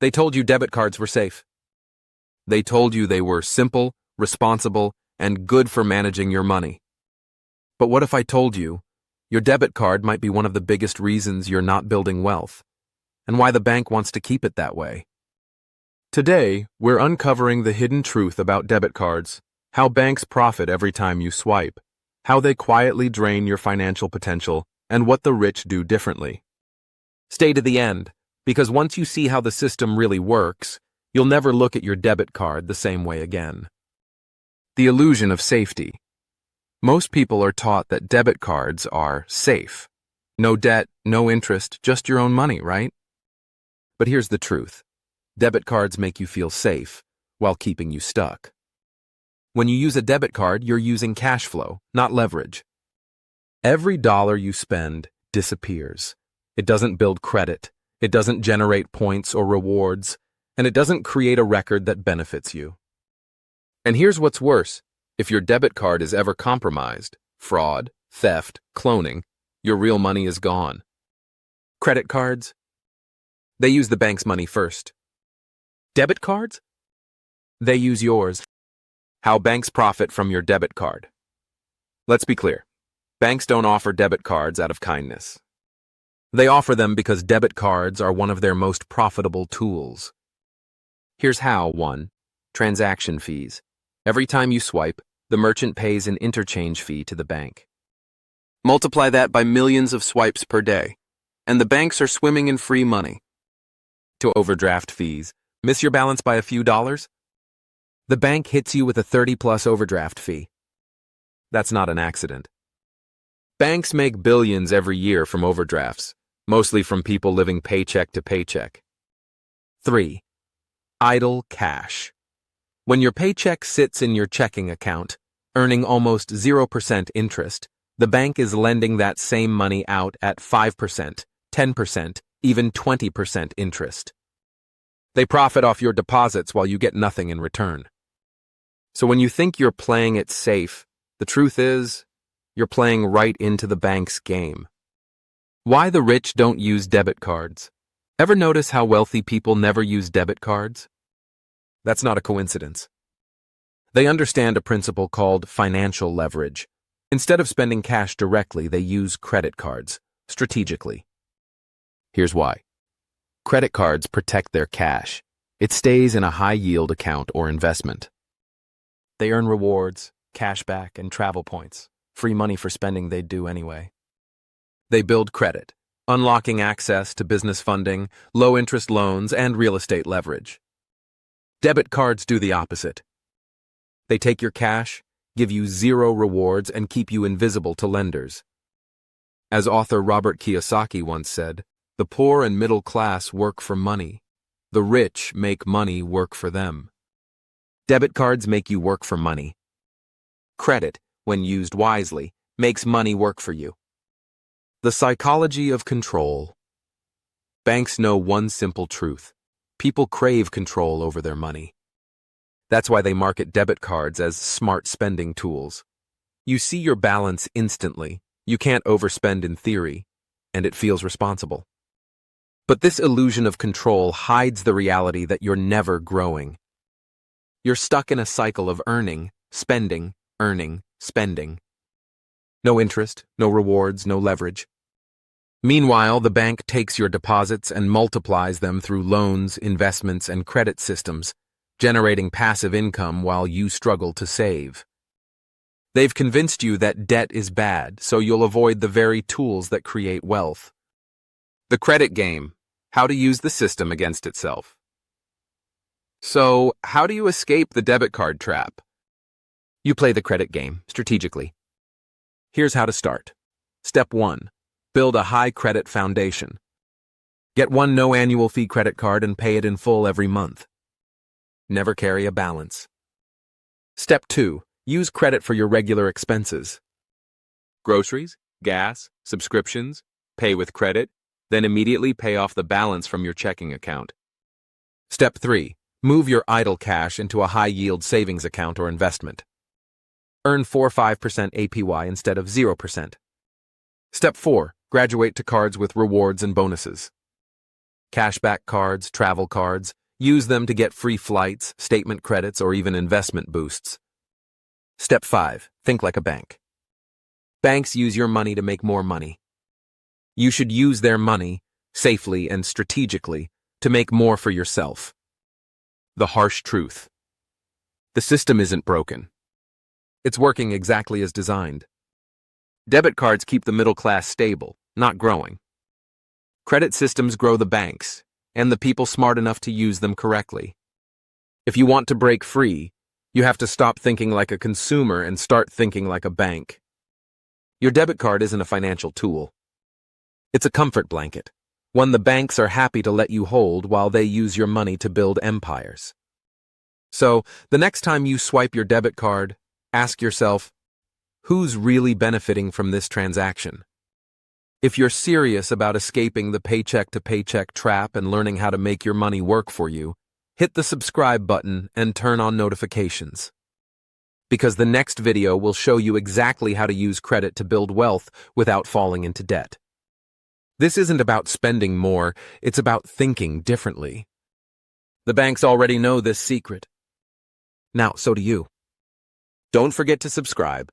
They told you debit cards were safe. They told you they were simple, responsible, and good for managing your money. But what if I told you your debit card might be one of the biggest reasons you're not building wealth, and why the bank wants to keep it that way? Today, we're uncovering the hidden truth about debit cards, how banks profit every time you swipe, how they quietly drain your financial potential, and what the rich do differently. Stay to the end, because once you see how the system really works, you'll never look at your debit card the same way again. The illusion of safety. Most people are taught that debit cards are safe. No debt, no interest, just your own money, right? But here's the truth. Debit cards make you feel safe while keeping you stuck. When you use a debit card, you're using cash flow, not leverage. Every dollar you spend disappears. It doesn't build credit, it doesn't generate points or rewards, and it doesn't create a record that benefits you. And here's what's worse. If your debit card is ever compromised, fraud, theft, cloning, your real money is gone. Credit cards? They use the bank's money first. Debit cards? They use yours. How banks profit from your debit card. Let's be clear. Banks don't offer debit cards out of kindness. They offer them because debit cards are one of their most profitable tools. Here's how. 1. Transaction fees. Every time you swipe, the merchant pays an interchange fee to the bank. Multiply that by millions of swipes per day, and the banks are swimming in free money. 2. Overdraft fees. Miss your balance by a few dollars? The bank hits you with a 30+ overdraft fee. That's not an accident. Banks make billions every year from overdrafts, mostly from people living paycheck to paycheck. 3. Idle cash. When your paycheck sits in your checking account, earning almost 0% interest, the bank is lending that same money out at 5%, 10%, even 20% interest. They profit off your deposits while you get nothing in return. So when you think you're playing it safe, the truth is, you're playing right into the bank's game. Why the rich don't use debit cards? Ever notice how wealthy people never use debit cards? That's not a coincidence. They understand a principle called financial leverage. Instead of spending cash directly, they use credit cards, strategically. Here's why. Credit cards protect their cash. It stays in a high-yield account or investment. They earn rewards, cashback, and travel points, free money for spending they'd do anyway. They build credit, unlocking access to business funding, low-interest loans, and real estate leverage. Debit cards do the opposite. They take your cash, give you zero rewards, and keep you invisible to lenders. As author Robert Kiyosaki once said, "The poor and middle class work for money. The rich make money work for them." Debit cards make you work for money. Credit, when used wisely, makes money work for you. The psychology of control. Banks know one simple truth. People crave control over their money. That's why they market debit cards as smart spending tools. You see your balance instantly. You can't overspend in theory, and it feels responsible. But this illusion of control hides the reality that you're never growing. You're stuck in a cycle of earning, spending, earning, spending. No interest, no rewards, no leverage. Meanwhile, the bank takes your deposits and multiplies them through loans, investments, and credit systems, generating passive income while you struggle to save. They've convinced you that debt is bad, so you'll avoid the very tools that create wealth. The credit game. How to use the system against itself. So, how do you escape the debit card trap? You play the credit game strategically. Here's how to start. Step 1. Build a high credit foundation. Get one no annual fee credit card and pay it in full every month. Never carry a balance. Step 2. Use credit for your regular expenses. Groceries, gas, subscriptions, pay with credit, then immediately pay off the balance from your checking account. Step 3. Move your idle cash into a high-yield savings account or investment. Earn 4-5% APY instead of 0%. Step 4. Graduate to cards with rewards and bonuses. cashback cards, travel cards. Use them to get free flights, statement credits, or even investment boosts. Step 5. Think like a bank. Banks use your money to make more money. You should use their money, safely and strategically, to make more for yourself. The harsh truth. The system isn't broken. It's working exactly as designed. Debit cards keep the middle class stable, not growing. Credit systems grow the banks, and the people smart enough to use them correctly. If you want to break free, you have to stop thinking like a consumer and start thinking like a bank. Your debit card isn't a financial tool. It's a comfort blanket, one the banks are happy to let you hold while they use your money to build empires. So, the next time you swipe your debit card, ask yourself, who's really benefiting from this transaction? If you're serious about escaping the paycheck-to-paycheck trap and learning how to make your money work for you, hit the subscribe button and turn on notifications. Because the next video will show you exactly how to use credit to build wealth without falling into debt. This isn't about spending more, it's about thinking differently. The banks already know this secret. Now, so do you. Don't forget to subscribe